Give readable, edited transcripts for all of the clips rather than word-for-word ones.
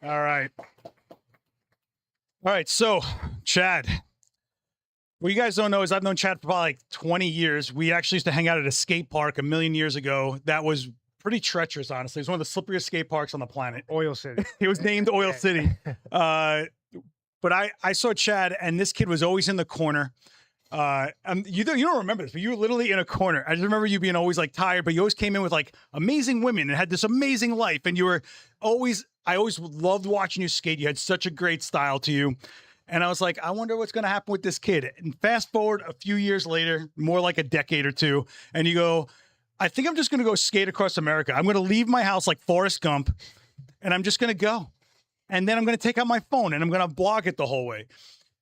All right. All right. So, Chad, what you guys don't know is I've known Chad for probably like 20 years. We actually used to hang out at a skate park a million years ago. That was pretty treacherous, honestly. It was one of the slipperiest skate parks on the planet. Oil City. It was named Oil City. But I saw Chad, and this kid was always in the corner. You don't remember this, but you were literally in a corner. I just remember you being always like tired, but you always came in with like amazing women and had this amazing life. And you were always, I always loved watching you skate. You had such a great style to you. And I was like, I wonder what's going to happen with this kid. And fast forward a few years later, more like a decade or two, and you go, I think I'm just going to go skate across America. I'm going to leave my house like Forrest Gump, and I'm just going to go. And then I'm going to take out my phone and I'm going to blog it the whole way.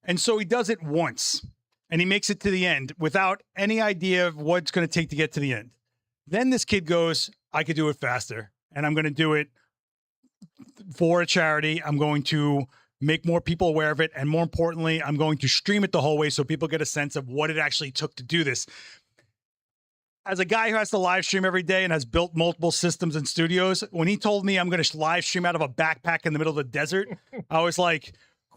And so he does it once, and he makes it to the end without any idea of what it's going to take to get to the end. Then this kid goes, I could do it faster, and I'm going to do it for a charity. I'm going to make more people aware of it. And more importantly, I'm going to stream it the whole way so people get a sense of what it actually took to do this. As a guy who has to live stream every day and has built multiple systems and studios, when he told me I'm going to live stream out of a backpack in the middle of the desert, I was like,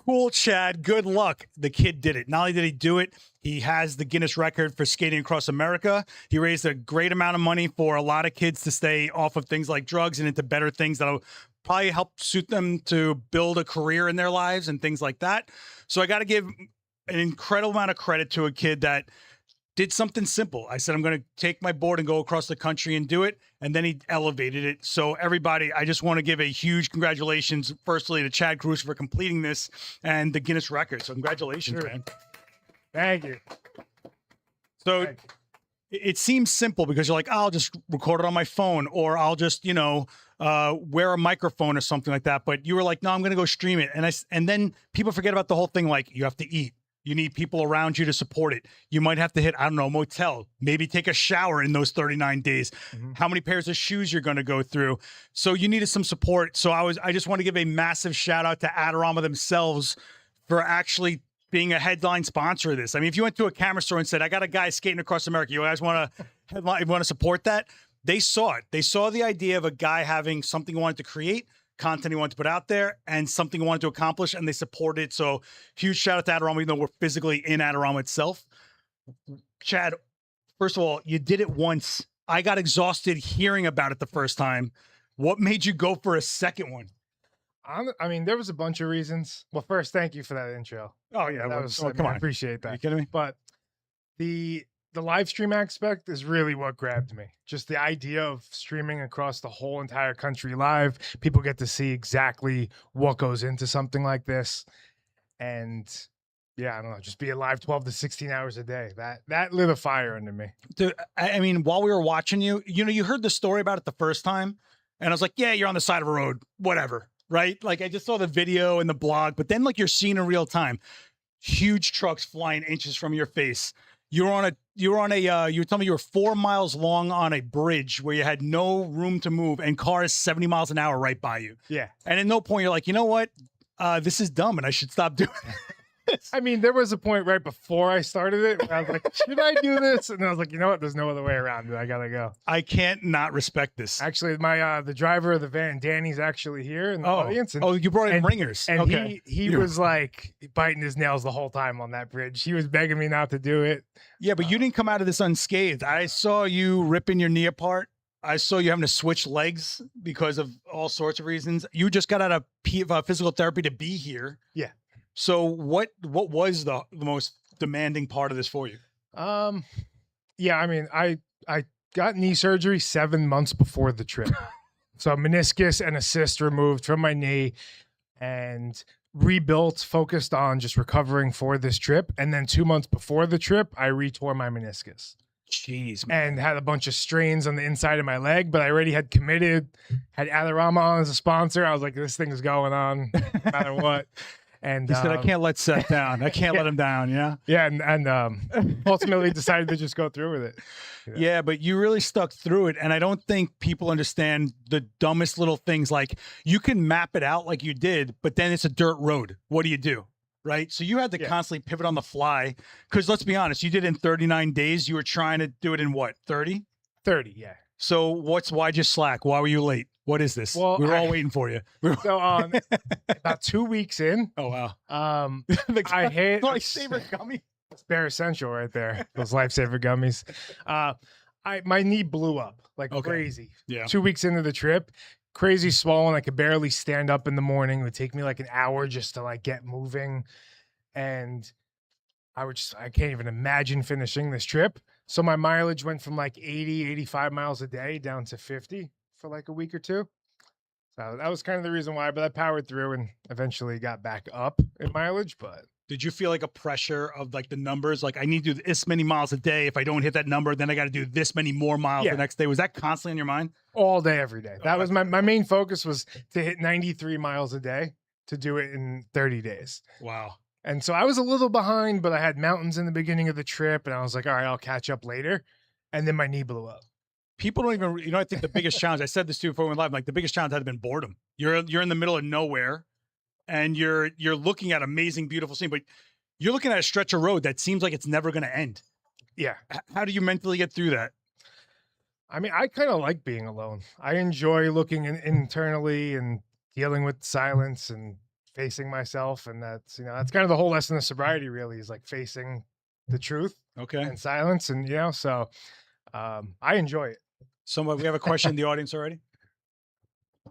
cool, Chad, good luck. The kid did it. Not only did he do it, he has the Guinness record for skating across America. He raised a great amount of money for a lot of kids to stay off of things like drugs and into better things that'll probably help suit them to build a career in their lives and things like that. So I got to give an incredible amount of credit to a kid that did something simple. I said, I'm going to take my board and go across the country and do it. And then he elevated it. So everybody, I just want to give a huge congratulations, firstly, to Chad Caruso for completing this and the Guinness record. So congratulations, man. Thank you. So it seems simple because you're like, oh, I'll just record it on my phone, or I'll just, wear a microphone or something like that. But you were like, no, I'm going to go stream it. And then people forget about the whole thing. Like, you have to eat. You need people around you to support it. You might have to hit, I don't know, a motel, maybe take a shower in those 39 days. How many pairs of shoes you're going to go through. So you needed some support. So I just want to give a massive shout out to Adorama themselves for actually being a headline sponsor of this. I mean, if you went to a camera store and said, I got a guy skating across America, you guys want to support that? They saw it. They saw the idea of a guy having something he wanted to create, content he wanted to put out there, and something he wanted to accomplish, and they supported it. So huge shout out to Adorama, even though we're physically in Adorama itself. Chad, first of all, you did it once. I got exhausted hearing about it the first time. What made you go for a second one? I mean, there was a bunch of reasons. Well, first, thank you for that intro. Oh yeah, come on, I appreciate that. Are you kidding me? But the live stream aspect is really what grabbed me. Just the idea of streaming across the whole entire country live. People get to see exactly what goes into something like this. And yeah, I don't know, just be alive 12 to 16 hours a day. That lit a fire under me. Dude, I mean, while we were watching you, you heard the story about it the first time, and I was like, yeah, you're on the side of a road, whatever, right? Like, I just saw the video and the blog, but then like you're seeing in real time, huge trucks flying inches from your face. You were telling me you were 4 miles long on a bridge where you had no room to move and cars 70 miles an hour right by you. Yeah. And at no point you're like, you know what? This is dumb and I should stop doing this. I mean, there was a point right before I started it where I was like, should I do this? And I was like, you know what? There's no other way around it. I gotta go. I can't not respect this. Actually, the driver of the van, Danny's actually here in the audience. And, you brought in ringers. And okay. he was like biting his nails the whole time on that bridge. He was begging me not to do it. Yeah, but you didn't come out of this unscathed. I saw you ripping your knee apart. I saw you having to switch legs because of all sorts of reasons. You just got out of physical therapy to be here. Yeah. So what was the most demanding part of this for you? Yeah, I mean, I got knee surgery 7 months before the trip. So meniscus and a cyst removed from my knee and rebuilt, focused on just recovering for this trip. And then 2 months before the trip, I retore my meniscus. Jeez, man. And had a bunch of strains on the inside of my leg, but I already had committed, had Adorama on as a sponsor. I was like, this thing is going on no matter what. And he said, I can't let Seth down. I can't let him down. Yeah. Yeah. And ultimately decided to just go through with it. Yeah, but you really stuck through it. And I don't think people understand the dumbest little things. Like, you can map it out like you did, but then it's a dirt road. What do you do? Right. So you had to constantly pivot on the fly. Because let's be honest, you did it in 39 days. You were trying to do it in what, 30? 30, yeah. So why'd you slack? Why were you late? What is this? Well, we were all waiting for you. So about 2 weeks in, Oh wow. I hit lifesaver gummy. It's bare essential right there. Those lifesaver gummies. My knee blew up like crazy. Yeah. 2 weeks into the trip, crazy swollen. I could barely stand up in the morning. It would take me like an hour just to like get moving. And I can't even imagine finishing this trip. So my mileage went from like 80, 85 miles a day down to 50 for like a week or two. So that was kind of the reason why, but I powered through and eventually got back up in mileage. But did you feel like a pressure of like the numbers? Like I need to do this many miles a day. If I don't hit that number, then I got to do this many more miles the next day. Was that constantly in your mind? All day, every day. That was my main focus, was to hit 93 miles a day, to do it in 30 days. Wow. And so I was a little behind, but I had mountains in the beginning of the trip and I was like, all right, I'll catch up later. And then my knee blew up. People don't even, I think the biggest challenge, I said this to you before we went live, like the biggest challenge had been boredom. You're in the middle of nowhere and you're looking at amazing, beautiful scene, but you're looking at a stretch of road that seems like it's never going to end. Yeah. How do you mentally get through that? I mean, I kind of like being alone. I enjoy looking internally and dealing with silence and facing myself. And that's kind of the whole lesson of sobriety, really, is like facing the truth and silence. And, so I enjoy it. We have a question in the audience already.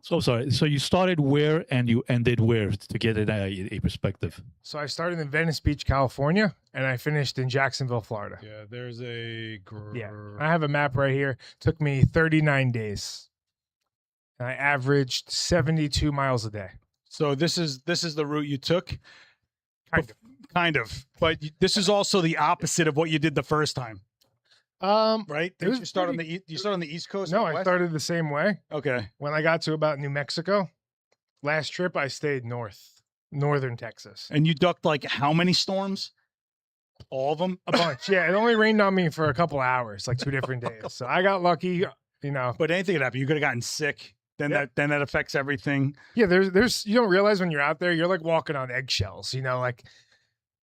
So sorry. So you started where and you ended where, to get a perspective? So I started in Venice Beach, California, and I finished in Jacksonville, Florida. Yeah, there's a... I have a map right here. Took me 39 days. And I averaged 72 miles a day. So this is the route you took? Kind of. But this is also the opposite of what you did the first time. Right? Did you start on the East Coast? No, I started the same way. Okay. When I got to about New Mexico, last trip I stayed northern Texas. And you ducked like how many storms? All of them? A bunch. Yeah, it only rained on me for a couple hours, like 2 different days. So I got lucky, But anything could happen. You could have gotten sick. Then that affects everything. Yeah, there's you don't realize when you're out there, you're like walking on eggshells, like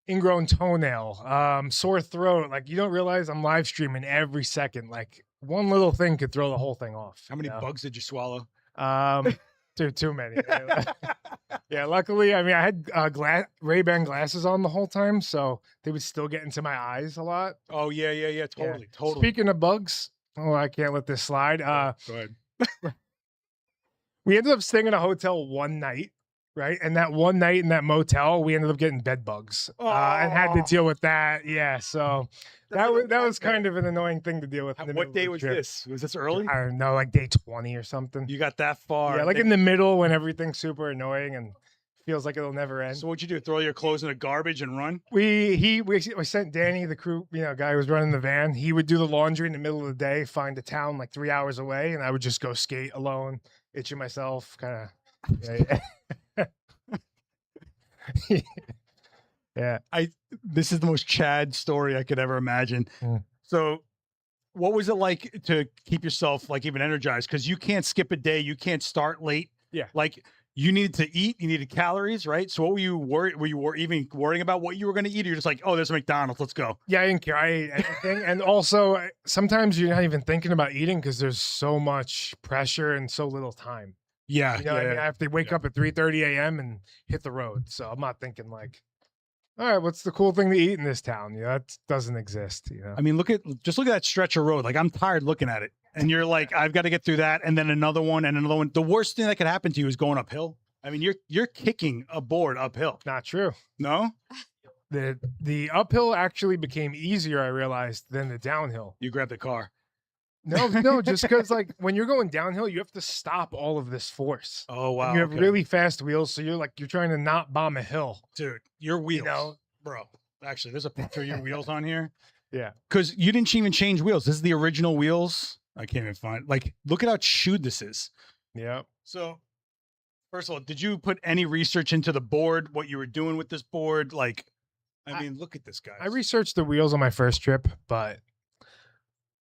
ingrown toenail, sore throat. Like you don't realize I'm live streaming every second. Like one little thing could throw the whole thing off. How many bugs did you swallow? Too many. Yeah, luckily, I mean, I had Ray-Ban glasses on the whole time, so they would still get into my eyes a lot. Oh yeah, totally. Speaking of bugs, I can't let this slide. Go ahead. We ended up staying in a hotel one night, right? And that one night in that motel, we ended up getting bed bugs and had to deal with that. Yeah, so that was kind of an annoying thing to deal with. What day was this? Was this early? I don't know, like day 20 or something. You got that far? Yeah, like in the middle when everything's super annoying and feels like it'll never end. So what'd you do? Throw your clothes in the garbage and run? We sent Danny, the crew, guy who was running the van. He would do the laundry in the middle of the day, find a town like 3 hours away, and I would just go skate alone, itching myself, kind of. Yeah. This is the most Chad story I could ever imagine. So what was it like to keep yourself like even energized? Because you can't skip a day, you can't start late. Yeah. Like you needed to eat, you needed calories, right? So what were you worried? Were you even worrying about what you were going to eat? Or you're just like, oh, there's a McDonald's, let's go. Yeah, I didn't care. I ate anything. And also sometimes you're not even thinking about eating because there's so much pressure and so little time. Yeah. I mean, I have to wake up at 3:30 a.m. and hit the road. So I'm not thinking like, all right, what's the cool thing to eat in this town? That doesn't exist. I mean, look at that stretch of road. Like I'm tired looking at it. And you're like, I've got to get through that. And then another one and another one. The worst thing that could happen to you is going uphill. I mean, you're kicking a board uphill. Not true. No? The uphill actually became easier, I realized, than the downhill. You grabbed the car. No, just because like when you're going downhill, you have to stop all of this force. Oh wow. And you have really fast wheels, so you're trying to not bomb a hill. Dude, your wheels. Bro. Actually, there's a picture of your wheels on here. Yeah. Because you didn't even change wheels. This is the original wheels. I can't even find look at how chewed this is. Yeah. So first of all, did you put any research into the board, what you were doing with this board? I mean, look at this guy. I researched the wheels on my first trip, but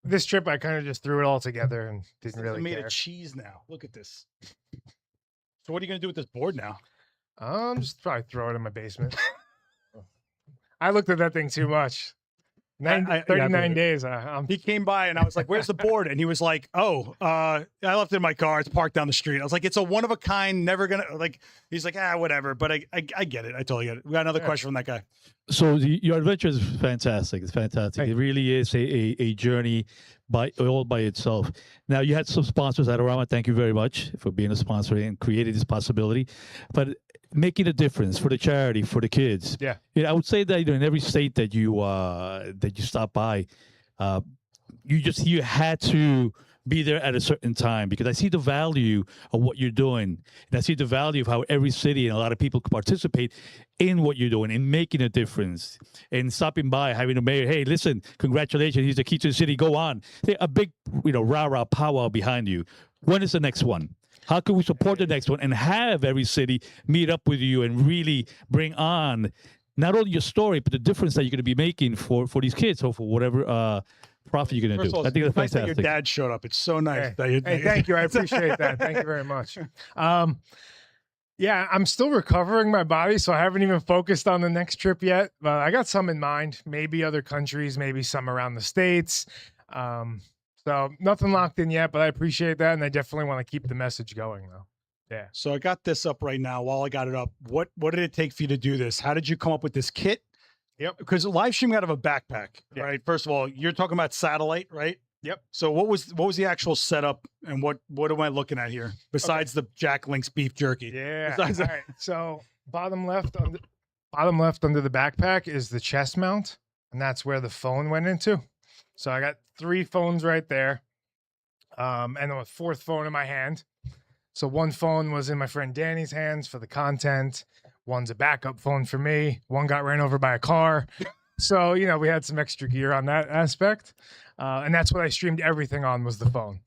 this trip I kind of just threw it all together and didn't really made care. a cheese now. Look at this. So what are you going to do with this board now? Just probably throw it in my basement. I looked at that thing too much. I- 39 days. I'm He came by and I was like, "Where's the board?" And he was like, "Oh, I left it in my car. It's parked down the street." I was like, "It's a one of a kind, never gonna like." He's like, whatever." But I get it. I totally get it. We got another question from that guy. So your adventure is fantastic. It's fantastic. Thank It really is a journey all by itself. Now you had some sponsors at Adorama. Thank you very much for being a sponsor and creating this possibility. But making a difference for the charity, for the kids. Yeah. I would say that in every state that you stop by, you had to be there at a certain time, because I see the value of what you're doing, and I see the value of how every city and a lot of people can participate in what you're doing and making a difference, and stopping by, having a mayor, hey, listen, congratulations, he's the key to the city, go on. A big, rah-rah powwow behind you. When is the next one? How can we support the next one and have every city meet up with you and really bring on not only your story, but the difference that you're going to be making for these kids, or for whatever profit you're going to First do. of all, I think that's nice that fantastic. your dad showed up. It's so nice Hey, that you. hey, thank you. I appreciate that. Thank you very much. Yeah, I'm still recovering my body, so I haven't even focused on the next trip yet. But I got some in mind. Maybe other countries, maybe some around the States. So nothing locked in yet, but I appreciate that, and I definitely want to keep the message going, though. Yeah. So I got this up right now. While I got it up, what did it take for you to do this? How did you come up with this kit? Yep. Because live streaming out of a backpack, Yeah. right? First of all, you're talking about satellite, right? Yep. So what was the actual setup, and what am I looking at here besides the Jack Link's beef jerky? Yeah. Besides All right. So bottom left under the backpack is the chest mount, and that's where the phone went into. So I got 3 phones right there, and then a 4th phone in my hand. So one phone was in my friend Danny's hands for the content. One's a backup phone for me. One got ran over by a car. So, we had some extra gear on that aspect. And that's what I streamed everything on, was the phone.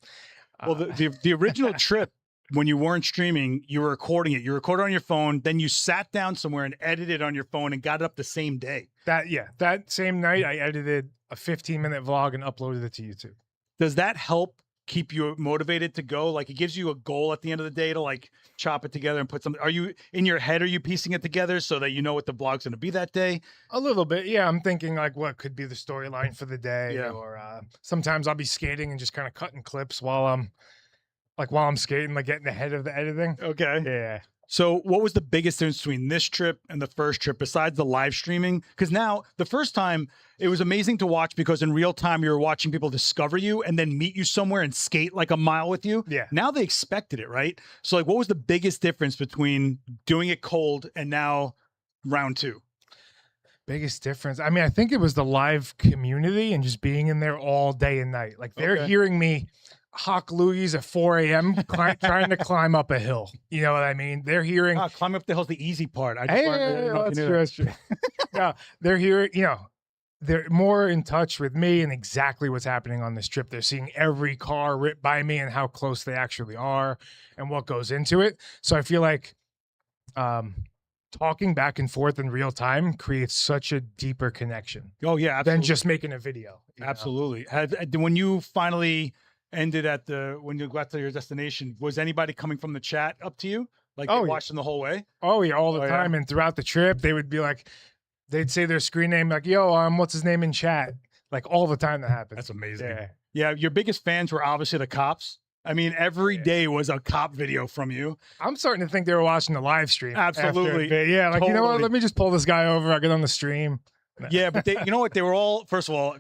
Well, the original trip, when you weren't streaming, you were recording it. You recorded on your phone, then you sat down somewhere and edited on your phone and got it up the same day. That same night, I edited a 15-minute vlog and uploaded it to YouTube. Does that help keep you motivated to go? Like, it gives you a goal at the end of the day to like chop it together and put something. Are you in your head? Are you piecing it together so that you know what the vlog's going to be that day? A little bit, yeah. I'm thinking like what could be the storyline for the day, Yeah. or sometimes I'll be skating and just kind of cutting clips while I'm skating, like getting ahead of the editing. Okay. Yeah. So what was the biggest difference between this trip and the first trip besides the live streaming? Because now the first time it was amazing to watch, because in real time you were watching people discover you and then meet you somewhere and skate like a mile with you. Yeah. Now they expected it, right? So like, what was the biggest difference between doing it cold and now round 2? Biggest difference. I mean, I think it was the live community and just being in there all day and night. Like they're Okay. hearing me hawk loogies at 4 a.m. trying to climb up a hill. You know what I mean? They're hearing. Climb up the hill's the easy part. I Hey, didn't know if you knew that's true. That's true. No, they're hearing. They're more in touch with me and exactly what's happening on this trip. They're seeing every car rip by me and how close they actually are and what goes into it. So I feel like talking back and forth in real time creates such a deeper connection that. Oh yeah, absolutely. than just making a video. you know? Absolutely. When you finally ended when you got to your destination, was anybody coming from the chat up to you? Like they Oh, yeah. watched them the whole way? Oh yeah, all the Oh, yeah. time. And throughout the trip, they would be like, they'd say their screen name, like, yo, what's his name in chat? Like all the time that happens. That's amazing. Yeah. Yeah, your biggest fans were obviously the cops. I mean, every Yeah. day was a cop video from you. I'm starting to think they were watching the live stream. after a Absolutely. bit. Yeah, like, you know what? Totally. Let me just pull this guy over. I'll get on the stream. Yeah, but you know what? They were all, first of all,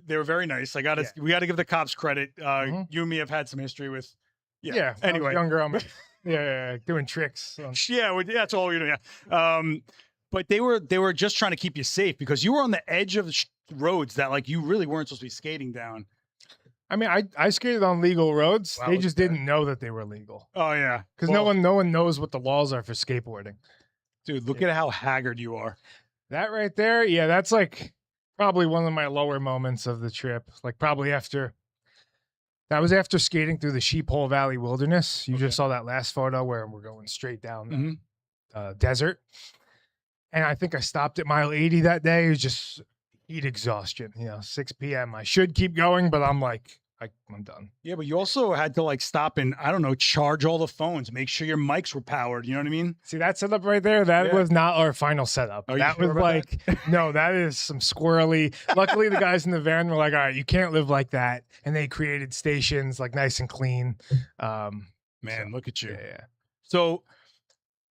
they were very nice. We got to give the cops credit. Mhm. You and me have had some history with. Yeah. when I was Anyway. younger, I'm doing tricks. Yeah, that's all you're doing. Yeah. But they were just trying to keep you safe, because you were on the edge of the roads that like you really weren't supposed to be skating down. I mean, I skated on legal roads. Wow, They look just at that. didn't know that they were legal Oh yeah, because Well, no one knows what the laws are for skateboarding. Dude, look at how haggard you are. That right there, yeah, that's like probably one of my lower moments of the trip. Like probably after skating through the Sheephole Valley Wilderness. You just saw that last photo where we're going straight down Mhm. the desert. And I think I stopped at mile 80 that day. It was just heat exhaustion, 6 p.m. I should keep going, but I'm like I'm done. Yeah, but you also had to like stop and I don't know, charge all the phones, make sure your mics were powered. You know what I mean? See that setup right there? That Yeah. was not our final setup. Are you That sure was about like, no, that is some squirrely. Luckily, the guys in the van were like, all right, you can't live like that. And they created stations like nice and clean. Man, So, look at you. yeah. So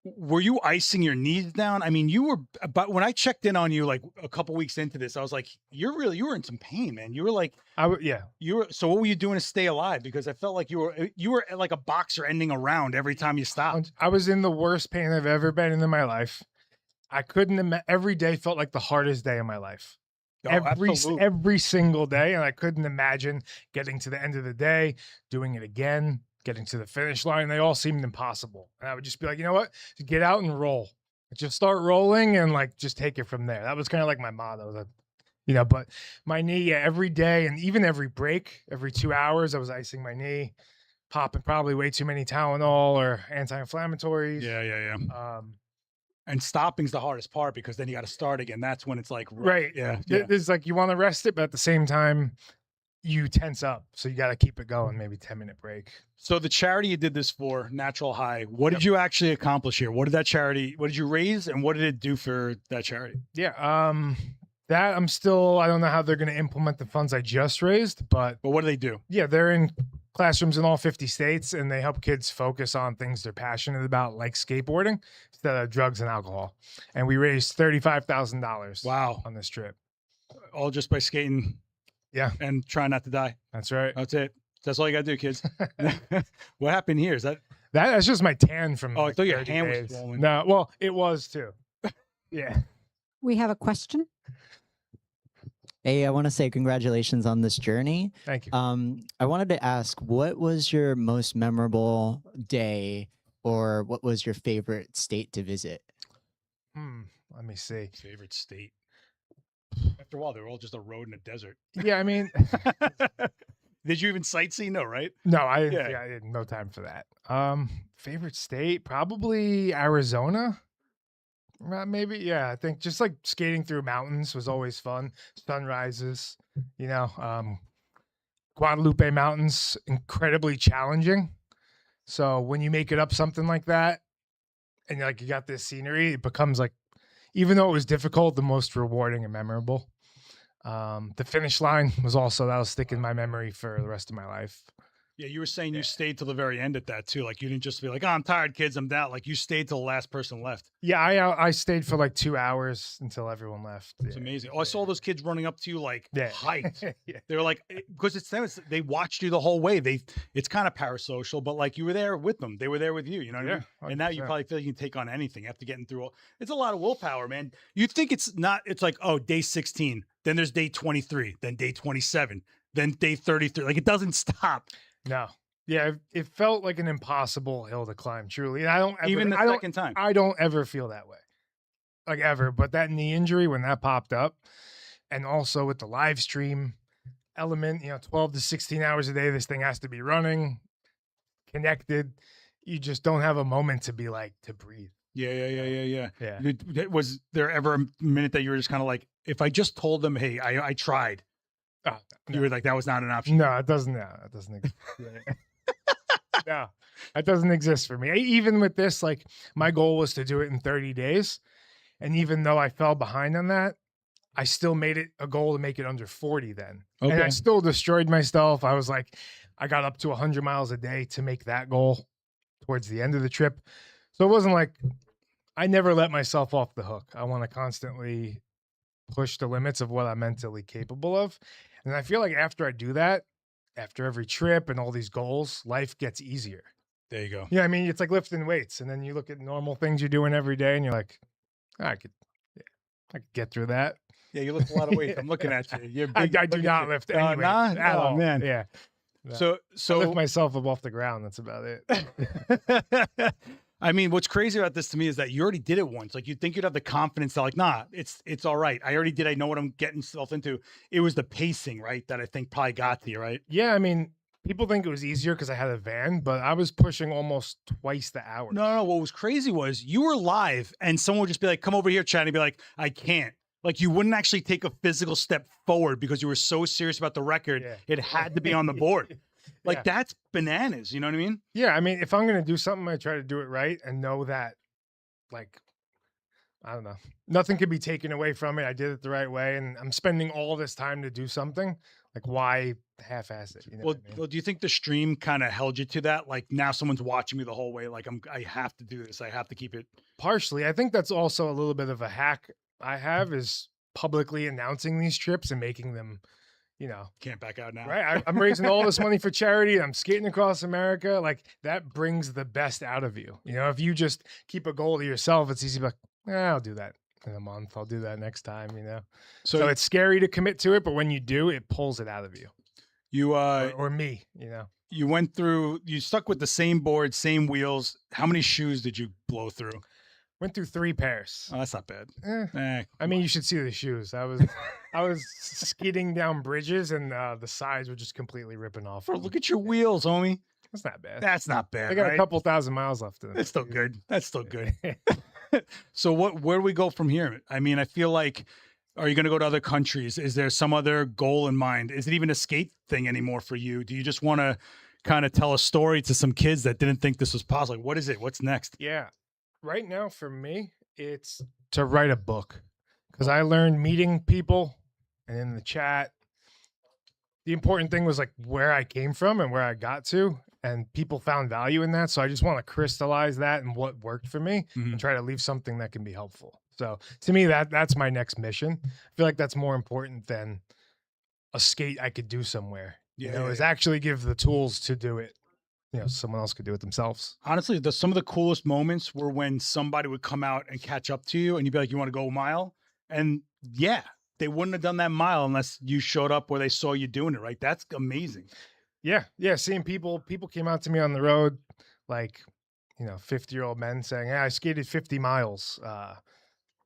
were you icing your knees down? I mean, you were, but when I checked in on you like a couple weeks into this, I was like, you were in some pain, man. You were like, Yeah. so what were you doing to stay alive? Because I felt like you were like a boxer ending a round every time you stopped. I was in the worst pain I've ever been in my life. I couldn't, every day felt like the hardest day of my life. Oh, Every single day. And I couldn't imagine getting to the end of the day, doing it again, getting to the finish line. They all seemed impossible. And I would just be like, you know what? Just get out and roll. Just start rolling and like just take it from there. That was kind of like my motto. But my knee, every day and even every break, every 2 hours, I was icing my knee, popping probably way too many Tylenol or anti-inflammatories. Yeah. And stopping's the hardest part because then you got to start again. That's when it's like, right. Yeah. It's like you want to rest it, but at the same time, you tense up. So you got to keep it going, maybe 10-minute break. So the charity you did this for, Natural High, what did you actually accomplish here? What did you raise and what did it do for that charity? Yeah. That I don't know how they're going to implement the funds I just raised, but what do they do? Yeah, they're in classrooms in all 50 states and they help kids focus on things they're passionate about, like skateboarding instead of drugs and alcohol. And we raised $35,000. Wow. On this trip. All just by skating. Yeah. And trying not to die. That's right. That's it. That's all you got to do, kids. What happened here? Is that's just my tan from I thought your hand days. was swollen. No, well, it was too. Yeah. We have a question. Hey, I want to say congratulations on this journey. Thank you. I wanted to ask, what was your most memorable day or what was your favorite state to visit? Let me see. Favorite state. After a while, they were all just a road in a desert. Yeah, I mean, did you even sightsee? No, right? No, I didn't. Yeah, I didn't. No time for that. Favorite state, probably Arizona. Maybe, yeah. I think just like skating through mountains was always fun. Sunrises, Guadalupe Mountains, incredibly challenging. So when you make it up something like that, and like you got this scenery, it becomes like, even though it was difficult, the most rewarding and memorable. The finish line that'll stick in my memory for the rest of my life. Yeah, you were saying you stayed till the very end at that too. Like you didn't just be like, "Oh, I'm tired, kids, I'm down." Like you stayed till the last person left. Yeah, I stayed for like 2 hours until everyone left. It's amazing. Oh, I saw those kids running up to you like hyped. Yeah. They were like, because it's them. They watched you the whole way. It's kind of parasocial, but like you were there with them. They were there with you. You know what I mean? 100%. And now you probably feel like you can take on anything after getting through all. It's a lot of willpower, man. You think it's not? It's like, oh, day 16, then there's day 23, then day 27, then day 33. Like it doesn't stop. No. Yeah, it felt like an impossible hill to climb, truly. And I don't second time. I don't ever feel that way, like ever. But that knee injury when that popped up, and also with the live stream element, 12 to 16 hours a day, this thing has to be running, connected. You just don't have a moment to be like to breathe. Yeah. Yeah. Was there ever a minute that you were just kind of like, if I just told them, hey, I tried, you were like, that was not an option? No, it doesn't. No, it doesn't exist. No, that doesn't exist for me. Even with this, like my goal was to do it in 30 days. And even though I fell behind on that, I still made it a goal to make it under 40 then. Okay. And I still destroyed myself. I was like, I got up to 100 miles a day to make that goal towards the end of the trip. So it wasn't like I never let myself off the hook. I want to constantly push the limits of what I'm mentally capable of. And I feel like after I do that, after every trip and all these goals, life gets easier. There you go. Yeah, I mean, it's like lifting weights, and then you look at normal things you're doing every day, and you're like, I could get through that. Yeah, you lift a lot of weight. I'm looking at you. You're big. I do not lift any weights at all. Man. Yeah. So I lift myself up off the ground. That's about it. I mean, what's crazy about this to me is that you already did it once. Like you'd think you'd have the confidence to like, nah, it's all right. I already did. I know what I'm getting myself into. It was the pacing, right? That I think probably got to you, right? Yeah. I mean, people think it was easier because I had a van, but I was pushing almost twice the hour. No. What was crazy was you were live and someone would just be like, come over here, Chad. And he'd be like, I can't. Like you wouldn't actually take a physical step forward because you were so serious about the record. Yeah. It had to be on the board. Like Yeah. that's bananas. You know what I mean? Yeah, I mean, if I'm gonna do something, I try to do it right and know that, like, I don't know, nothing could be taken away from it. I did it the right way, and I'm spending all this time to do something. Like, why half-ass it? You know Well, what I mean? well, do you think the stream kind of held you to that? Like now someone's watching me the whole way. Like I have to do this. I have to keep it. Partially, I think that's also a little bit of a hack I have is publicly announcing these trips and making them, you know, Can't back out now. right. I'm raising all this money for charity. I'm skating across America. Like that brings the best out of you. You know, if you just keep a goal to yourself, it's easy to be like, I'll do that in a month. I'll do that next time, you know? So it's scary to commit to it, but when you do, it pulls it out of you. You Or me, you know? you went through. You stuck with the same board, same wheels. How many shoes did you blow through? Went through 3 pairs. Oh, that's not bad. I mean, you should see the shoes. I was skidding down bridges, and the sides were just completely ripping off. Bro, look at your wheels, homie. That's not bad. That's not bad. I got right? a couple thousand miles left in it. That's still good. That's still good. So where do we go from here? I mean, I feel like, are you going to go to other countries? Is there some other goal in mind? Is it even a skate thing anymore for you? Do you just want to kind of tell a story to some kids that didn't think this was possible? Like, what is it? What's next? Yeah. Right now, for me, it's to write a book because I learned meeting people and in the chat. The important thing was like where I came from and where I got to, and people found value in that. So I just want to crystallize that and what worked for me and try to leave something that can be helpful. So to me, that's my next mission. I feel like that's more important than a skate I could do somewhere. You know, is actually give the tools to do it. You know, someone else could do it themselves. Honestly, some of the coolest moments were when somebody would come out and catch up to you and you'd be like, you want to go a mile? And yeah, they wouldn't have done that mile unless you showed up where they saw you doing it, right? That's amazing. Yeah. Yeah. Seeing people came out to me on the road, like, you know, 50-year-old men saying, hey, I skated 50 miles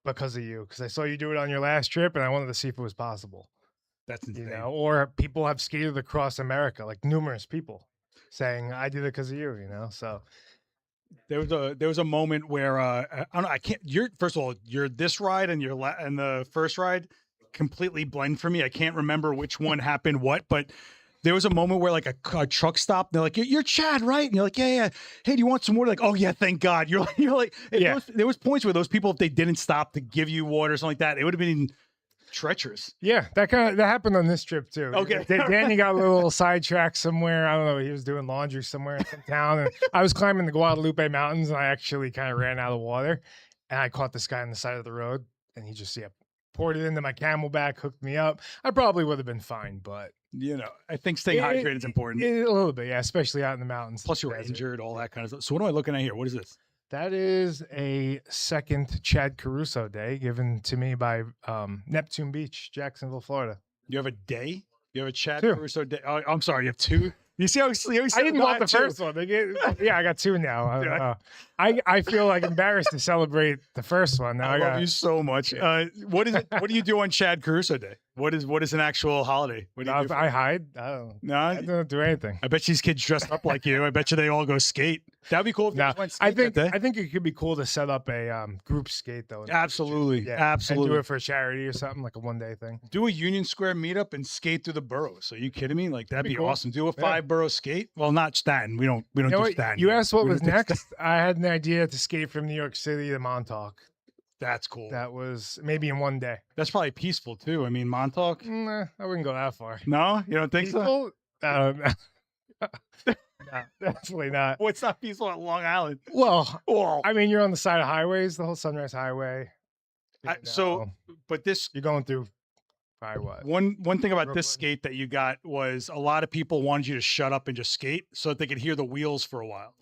because of you, because I saw you do it on your last trip and I wanted to see if it was possible. That's insane. You know, or people have skated across America, like numerous people saying, I did it because of you, you know? So there was a moment where I don't know, I can't. First of all, this ride and and the first ride completely blend for me. I can't remember which one happened what, but there was a moment where like a truck stopped. They're like, "You're Chad, right?" And you're like, "Yeah." Hey, do you want some water? Like, "Oh yeah, thank God." You're like, Yeah. There was points where those people, if they didn't stop to give you water or something like that, it would have been treacherous. yeah, that happened on this trip too. Okay. Danny got a little sidetracked somewhere. I don't know. He was doing laundry somewhere in some town, and I was climbing the Guadalupe Mountains, and I actually kind of ran out of water, and I caught this guy on the side of the road, and he just poured it into my Camelback, hooked me up. I probably would have been fine, but You know, I think staying hydrated is important. a little bit, yeah, especially out in the mountains. Plus, you were desert. injured, all that kind of stuff. So, what am I looking at here? What is this? That is a second Chad Caruso day given to me by Neptune Beach, Jacksonville, Florida. You have a day? You have a Chad 2. Caruso day? Oh, I'm sorry, you have 2? You see how I didn't want the first one. I got 2 now. I don't know. I feel like embarrassed to celebrate the first one. Now I I love got you so much. What is it? What do you do on Chad Caruso Day? What is an actual holiday? What do you do? I hide. I don't No, I don't do anything. I bet these kids dressed up like you. I bet you they all go skate. That'd be cool if they No, just went I skate that day. think it could be cool to set up a group skate though. Absolutely, Yeah, absolutely. And do it for charity or something, like a one-day thing. Do a Union Square meetup and skate through the boroughs. Are you kidding me? Like that'd Be be cool. awesome. Do a Yeah. 5-borough skate. Well, not Staten. We don't You know do what? Staten. You here. asked what We was don't do Staten. next. I had an idea to skate from New York City to Montauk. That's cool. That was maybe in one day. That's probably peaceful too. I mean, Montauk. Nah, I wouldn't go that far. No, you don't think so? Peaceful? No, definitely not. What's not peaceful at Long Island? Well, Oh, I mean, you're on the side of highways, the whole Sunrise Highway. You so know, but this you're going through probably what? one thing about this Brooklyn. skate that you got was a lot of people wanted you to shut up and just skate so that they could hear the wheels for a while.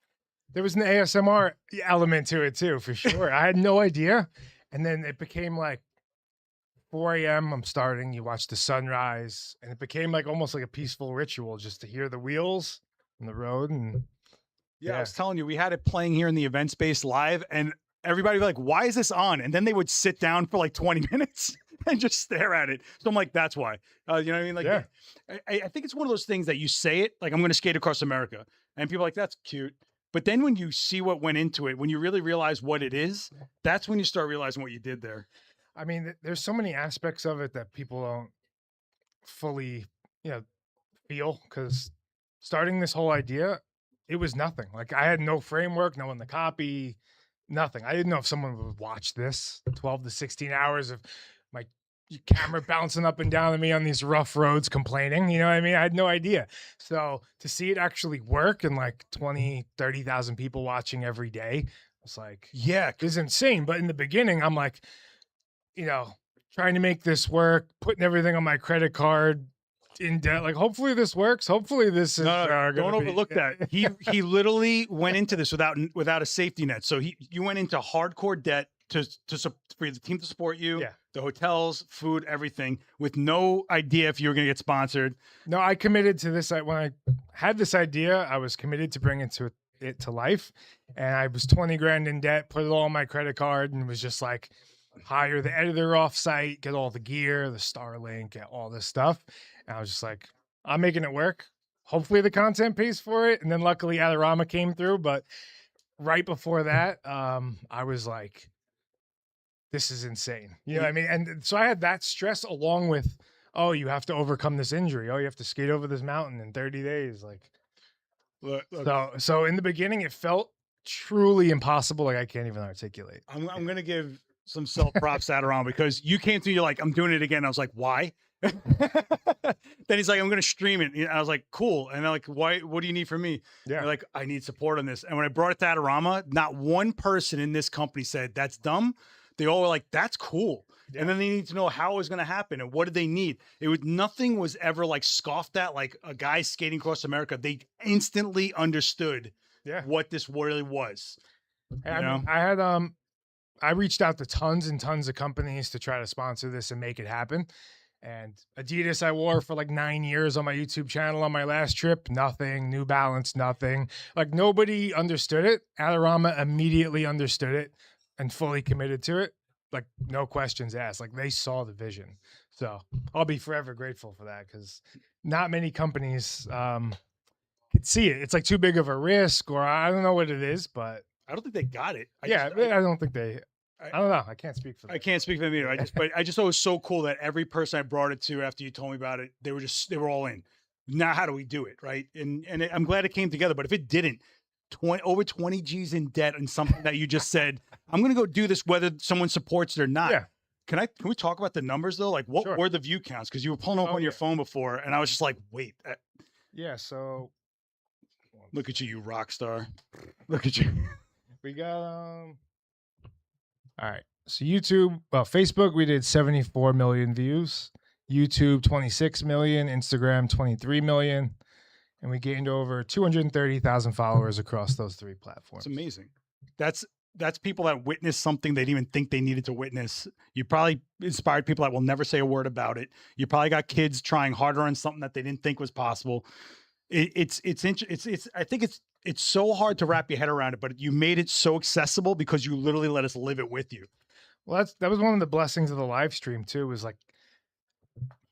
There was an ASMR element to it too, for sure. I had no idea. And then it became like 4 a.m. I'm starting, you watch the sunrise, and it became like almost like a peaceful ritual just to hear the wheels on the road. And Yeah, I Yeah. was telling you, we had it playing here in the event space live, and everybody would be like, "Why is this on?" And then they would sit down for like 20 minutes and just stare at it. So I'm like, "That's why." You know what I mean? Like, Yeah. I think it's one of those things that you say it like, "I'm going to skate across America," and people are like, "That's cute." But then when you see what went into it, when you really realize what it is, that's when you start realizing what you did there. I mean, there's so many aspects of it that people don't fully, you know, feel, because starting this whole idea, it was nothing. Like, I had no framework, no one to copy, nothing. I didn't know if someone would watch this 12 to 16 hours of my camera bouncing up and down at me on these rough roads complaining, you know what I mean? I had no idea. So to see it actually work and like 20, 30,000 people watching every day, it's like, Yeah. this is insane. But in the beginning, I'm like, you know, trying to make this work, putting everything on my credit card in debt. Like, hopefully this works. Hopefully this is No, gonna don't be- overlook that. He literally went into this without a safety net. So you went into hardcore debt for the team to support you, Yeah. the hotels, food, everything, with no idea if you were going to get sponsored. No, I committed to this. When I had this idea, I was committed to bring it to life. And I was 20 grand in debt, put it all on my credit card, and was just like, hire the editor off site, get all the gear, the Starlink, get all this stuff. And I was just like, I'm making it work. Hopefully the content pays for it. And then luckily Adorama came through. But right before that, I was like, this is insane. You know what I mean? And so I had that stress along with, oh, you have to overcome this injury. Oh, you have to skate over this mountain in 30 days. Like, Look, so in the beginning, it felt truly impossible. Like, I can't even articulate. I'm going to give some self props to Adorama, because you came to me, you're like, I'm doing it again. I was like, why? Then he's like, I'm going to stream it. And I was like, cool. And they're like, why? What do you need from me? Yeah. They're like, I need support on this. And when I brought it to Adorama, not one person in this company said that's dumb. They all were like, that's cool. Yeah. And then they need to know how it was going to happen and what did they need. Nothing was ever like scoffed at, like a guy skating across America. They instantly understood Yeah. what this really was. I know? mean, I reached out to tons and tons of companies to try to sponsor this and make it happen. And Adidas, I wore for like 9 years on my YouTube channel on my last trip. Nothing. New Balance, nothing. Like, nobody understood it. Adorama immediately understood it and fully committed to it. Like, no questions asked. Like, they saw the vision. So I'll be forever grateful for that, because not many companies could see it. It's like too big of a risk, or I don't know what it is, but I don't think they got it. I don't think they. I don't know. I can't speak for them. I can't speak for them either. I just thought it was so cool that every person I brought it to after you told me about it, they were all in. Now, how do we do it? Right. And I'm glad it came together, but if it didn't, over 20 G's in debt and something that you just said, I'm going to go do this, whether someone supports it or not. Yeah. Can we talk about the numbers though? Like, what Sure. were the view counts? Cause you were pulling up on your phone before and I was just like, wait, Yeah. So look at you rock star. Look at you. we got all right. So Facebook, we did 74 million views. YouTube 26 million, Instagram 23 million, and we gained over 230,000 followers across those three platforms. It's amazing. That's people that witnessed something they didn't even think they needed to witness. You probably inspired people that will never say a word about it. You probably got kids trying harder on something that they didn't think was possible. I think it's so hard to wrap your head around it, but you made it so accessible because you literally let us live it with you. Well, that was one of the blessings of the live stream too, was like,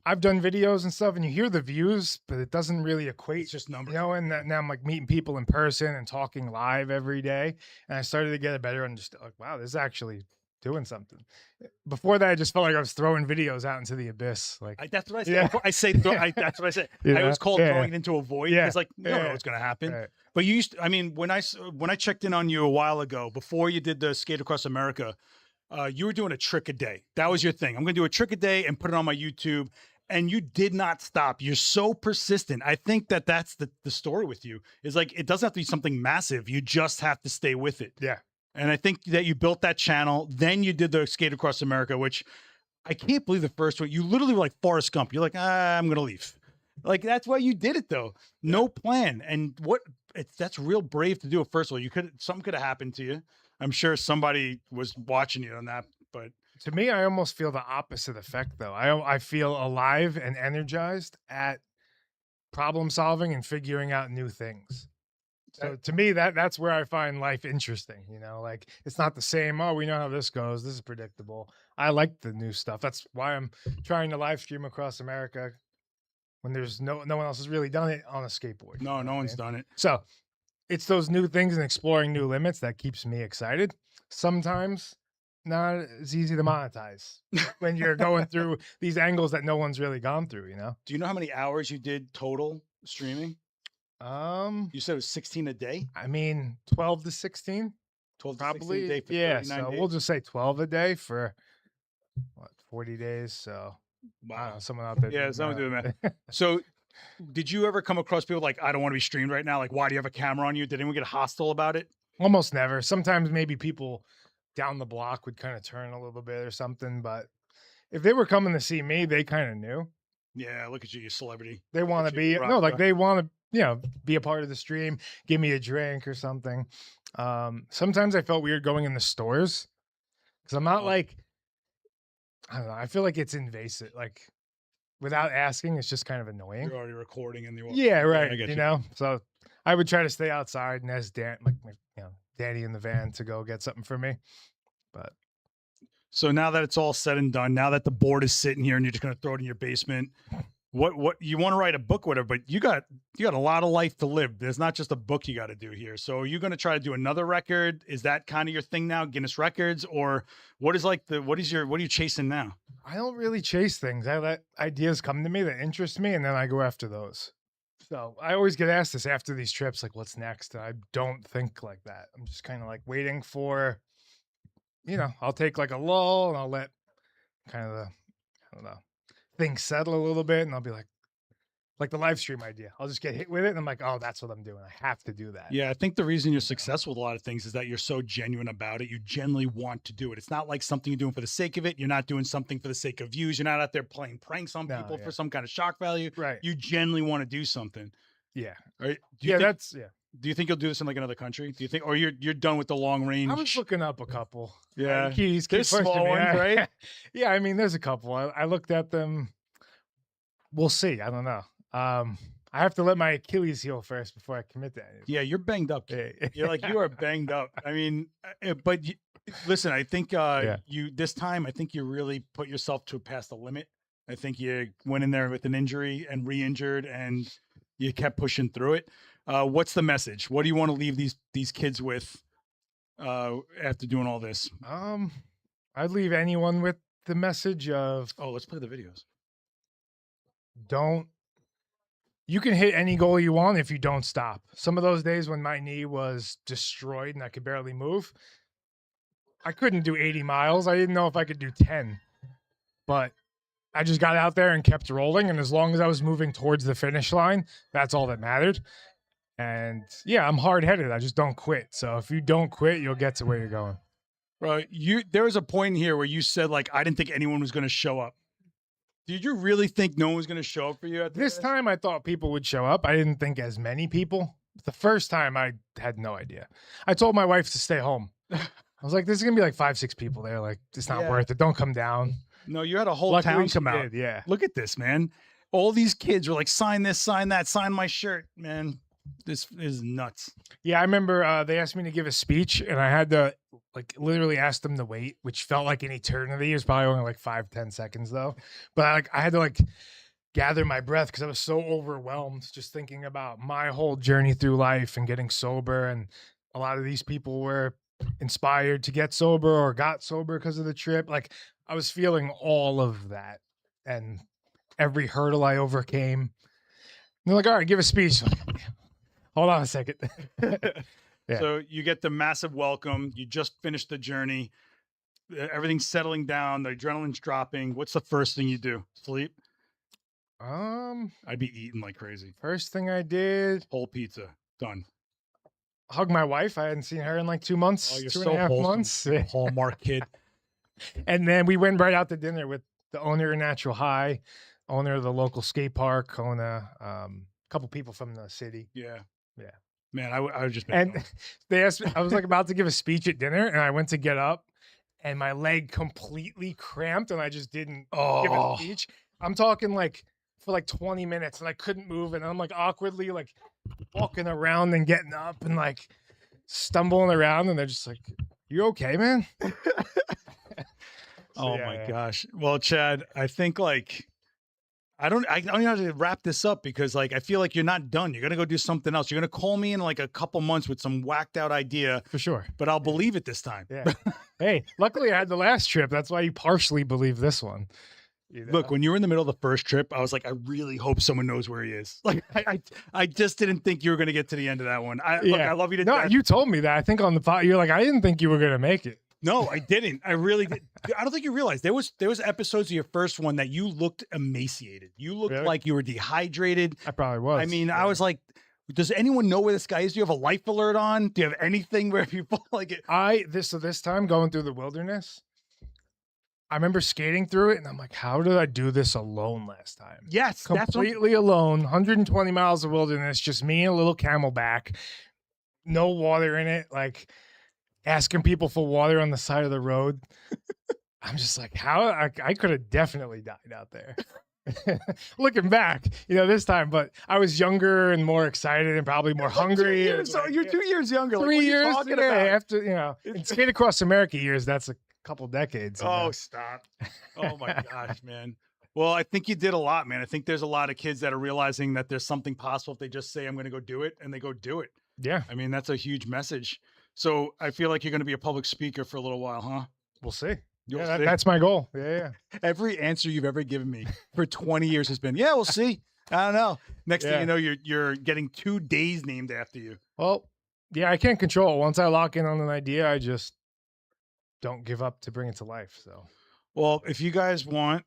I've done videos and stuff and you hear the views, but it doesn't really equate. It's just numbers. You know, and now I'm like meeting people in person and talking live every day. And I started to get a better understanding. Like, wow, this is actually doing something. Before that, I just felt like I was throwing videos out into the abyss. Like, That's what I said. Yeah. That's what I said. You I know? was called Yeah. throwing it into a void. Yeah. It's like, you don't know Yeah. what's going to happen. right. But you used to, I mean, when I checked in on you a while ago, before you did the Skate Across America, you were doing a trick a day. That was your thing. I'm going to do a trick a day and put it on my YouTube. And you did not stop. You're so persistent. I think that's the story with you, is like, it doesn't have to be something massive. You just have to stay with it. Yeah. And I think that you built that channel. Then you did the Skate Across America, which I can't believe the first one. You literally were like Forrest Gump. You're like, I'm going to leave. Like, that's why you did it though. No plan. And that's real brave to do it. First of all, something could have happened to you. I'm sure somebody was watching you on that, but To me, I almost feel the opposite effect, though. I feel alive and energized at problem solving and figuring out new things. So to me, that's where I find life interesting. You know, like, it's not the same. Oh, we know how this goes. This is predictable. I like the new stuff. That's why I'm trying to live stream across America when there's no one else has really done it on a skateboard. no one's done it. So it's those new things and exploring new limits that keeps me excited. Sometimes not as easy to monetize when you're going through these angles that no one's really gone through, you know? Do you know how many hours you did total streaming? Um, You said it was 16 a day? I mean, 12 to 16, 12 to 16 a probably. day for Yeah, 39 so days? we'll just say 12 a day for what, 40 days. So I don't Wow. know, someone out there. Yeah, doing someone doing that. So, did you ever come across people like, I don't want to be streamed right now? Like, why do you have a camera on you? Did anyone get hostile about it? Almost never. Sometimes maybe people down the block would kind of turn a little bit or something, but if they were coming to see me, they kind of knew. Yeah, look at you, you celebrity. They want to at you, be rock no, like star. they want to, you know, be a part of the stream, give me a drink or something. Sometimes I felt weird going in the stores because I'm not Oh. like, I don't know. I feel like it's invasive. Like without asking, it's just kind of annoying. You're already recording and Yeah, right. I get You you. know, so I would try to stay outside and ask Dan, like my, Danny in the van to go get something for me. But So now that it's all said and done, now that the board is sitting here and you're just going to throw it in your basement, what you want to write a book, whatever, but you got a lot of life to live. There's not just a book you got to do here. So are you going to try to do another record? Is that kind of your thing now, Guinness Records, or what is like what are you chasing now? I don't really chase things. I let ideas come to me that interest me, and then I go after those. So I always get asked this after these trips, like, what's next? And I don't think like that. I'm just kind of like waiting for, I'll take like a lull and I'll let kind of I don't know, things settle a little bit. And I'll be like the live stream idea. I'll just get hit with it. And I'm like, oh, that's what I'm doing. I have to do that. Yeah, I think the reason you're successful with a lot of things is that you're so genuine about it. You genuinely want to do it. It's not like something you're doing for the sake of it. You're not doing something for the sake of views. You're not out there playing pranks on No, people yeah. for some kind of shock value. Right. You genuinely want to do something. Yeah. Right? Yeah, Do you think you'll do this in like another country? Do you think, or you're done with the long range? I was looking up a couple. Yeah. Keys, There's small ones, right? Yeah, I mean, there's a couple. I looked at them. We'll see. I don't know. I have to let my Achilles heal first before I commit to anything. Yeah, you're banged up. Kid. Yeah. You're like, you are banged up. I mean, but listen, I think you this time, I think you really put yourself to past the limit. I think you went in there with an injury and re-injured, and you kept pushing through it. What's the message? What do you want to leave these kids with after doing all this? I'd leave anyone with the message of Let's play the videos. You can hit any goal you want if you don't stop. Some of those days when my knee was destroyed and I could barely move, I couldn't do 80 miles. I didn't know if I could do 10, but I just got out there and kept rolling. And as long as I was moving towards the finish line, that's all that mattered. And yeah, I'm hard-headed. I just don't quit. So if you don't quit, you'll get to where you're going. Bro, there was a point here where you said, like, I didn't think anyone was going to show up. Did you really think no one was going to show up for you? This time I thought people would show up. I didn't think as many people. The first time I had no idea. I told my wife to stay home. I was like, there's going to be like 5-6 people there. Like, it's not worth it. Don't come down. No, you had a whole Luckily, town she come out. did, yeah. Look at this, man. All these kids were like, sign this, sign that, sign my shirt, man. This is nuts. Yeah, I remember they asked me to give a speech, and I had to like literally ask them to wait, which felt like an eternity. It was probably only like 5-10 seconds though. But I had to like gather my breath because I was so overwhelmed just thinking about my whole journey through life and getting sober. And a lot of these people were inspired to get sober or got sober because of the trip. Like I was feeling all of that and every hurdle I overcame. And they're like, all right, give a speech. Hold on a second. Yeah. So you get the massive welcome. You just finished the journey. Everything's settling down. The adrenaline's dropping. What's the first thing you do? Sleep? I'd be eating like crazy. First thing I did, Whole pizza. Done. hug my wife. I hadn't seen her in like 2 months, Oh, you're 2.5 so months. wholesome. Hallmark kid. And then we went right out to dinner with the owner of Natural High, owner of the local skate park, owner, a couple people from the city. Yeah. Yeah. Man, I would just been And they asked me, I was like about to give a speech at dinner, and I went to get up, and my leg completely cramped, and I just didn't give a speech. I'm talking like for like 20 minutes, and I couldn't move, and I'm like awkwardly like walking around and getting up and like stumbling around, and they're just like, "You okay, man?" Oh my gosh. Well, Chad, I think like I don't know how to wrap this up because like I feel like you're not done. You're gonna go do something else. You're gonna call me in like a couple months with some whacked out idea, For sure. but I'll believe it this time. Yeah. Hey, luckily I had the last trip. That's why you partially believe this one. You Look, know? when you were in the middle of the first trip, I was like, I really hope someone knows where he is. Like, I just didn't think you were going to get to the end of that one. Look, I love you to No, death. you told me that. I think on the pod, you're like, I didn't think you were gonna make it. No, I didn't. I really did. I don't think you realized there was episodes of your first one that you looked emaciated. You looked Really? like you were dehydrated. I probably was. I mean, I Yeah. was like, does anyone know where this guy is? Do you have a life alert on? Do you have anything where people like it? This time going through the wilderness, I remember skating through it, and I'm like, how did I do this alone last time? Yes, that's what, Completely alone, 120 miles of wilderness, just me and a little camelback, no water in it, like asking people for water on the side of the road. I'm just like, how I could have definitely died out there. Looking back, this time, but I was younger and more excited and probably more hungry. So you're 2 years younger. Like, 3 what are you years talking yeah, about? after, in Skate Across America years, that's a couple decades. Oh, stop. Oh my gosh, man. Well, I think you did a lot, man. I think there's a lot of kids that are realizing that there's something possible if they just say, I'm going to go do it, and they go do it. Yeah, I mean, that's a huge message. So I feel like you're going to be a public speaker for a little while, huh? we'll see. You'll Yeah, see. that's my goal. Yeah. Every answer you've ever given me for 20 years has been, yeah, we'll see. I don't know. Next thing Yeah. you know, you're getting 2 days named after you. Well, yeah, I can't control it. Once I lock in on an idea, I just don't give up to bring it to life. So Well, if you guys want,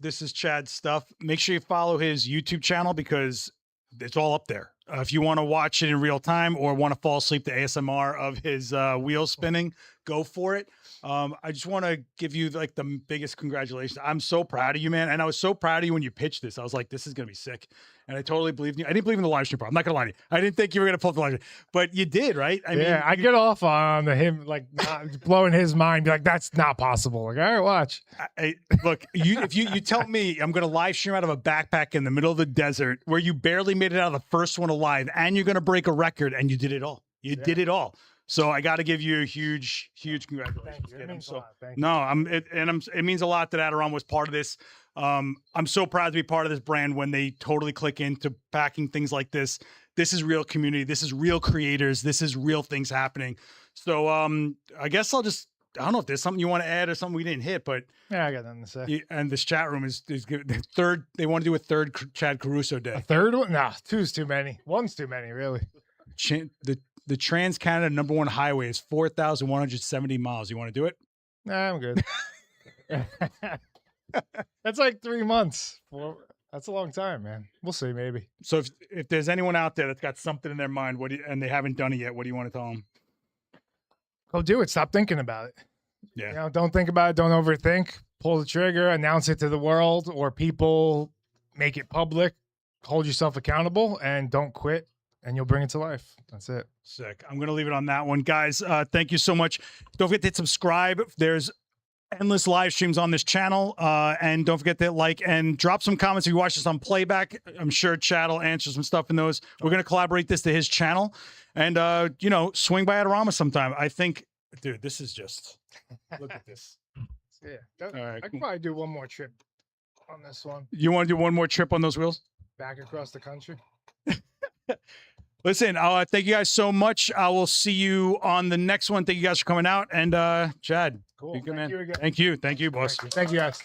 this is Chad's stuff. Make sure you follow his YouTube channel because it's all up there. If you want to watch it in real time or want to fall asleep to ASMR of his wheels spinning, go for it. I just want to give you like the biggest congratulations. I'm so proud of you, man. And I was so proud of you when you pitched this. I was like, this is going to be sick. And I totally believed in you. I didn't believe in the live stream part. I'm not going to lie to you. I didn't think you were going to pull up the live stream, but you did, right? I mean, I get off on him like not blowing his mind, be like, that's not possible. Like, all right, watch. Look, if you tell me I'm going to live stream out of a backpack in the middle of the desert where you barely made it out of the first one alive and you're going to break a record and you did it all. You did it all. So I got to give you a huge congratulations. Thank you. kid. It I'm means a so lot. Thank you. no, it means a lot that Adorama was part of this. I'm so proud to be part of this brand when they totally click into packing things like this. This is real community. This is real creators. This is real things happening. So I guess I don't know if there's something you want to add or something we didn't hit, but Yeah, I got nothing to say. and this chat room is the third. They want to do a third Chad Caruso A day. third one? Nah, two's too many. One's too many, really. The Trans Canada #1 highway is 4,170 miles. You want to do it? Nah, I'm good. That's like 3 months. That's a long time, man. We'll see, maybe. So if there's anyone out there that's got something in their mind, and they haven't done it yet, what do you want to tell them? Go do it. Stop thinking about it. Yeah. Don't think about it. Don't overthink. Pull the trigger, announce it to the world or people, make it public, hold yourself accountable, and don't quit, and you'll bring it to life. That's it. Sick. I'm going to leave it on that one. Guys, thank you so much. Don't forget to hit subscribe. There's endless live streams on this channel. And don't forget to like and drop some comments if you watch this on playback. I'm sure Chad will answer some stuff in those. We're going to collaborate this to his channel. And, swing by Adorama sometime. I think, dude, this is just, look at this. Yeah. All right. I could probably do one more trip on this one. You want to do one more trip on those wheels? Back across the country. Listen, thank you guys so much. I will see you on the next one. Thank you guys for coming out. And Chad, Cool. be good, Thank man. you again. Thank you. Thank you, boss. Thank you, guys.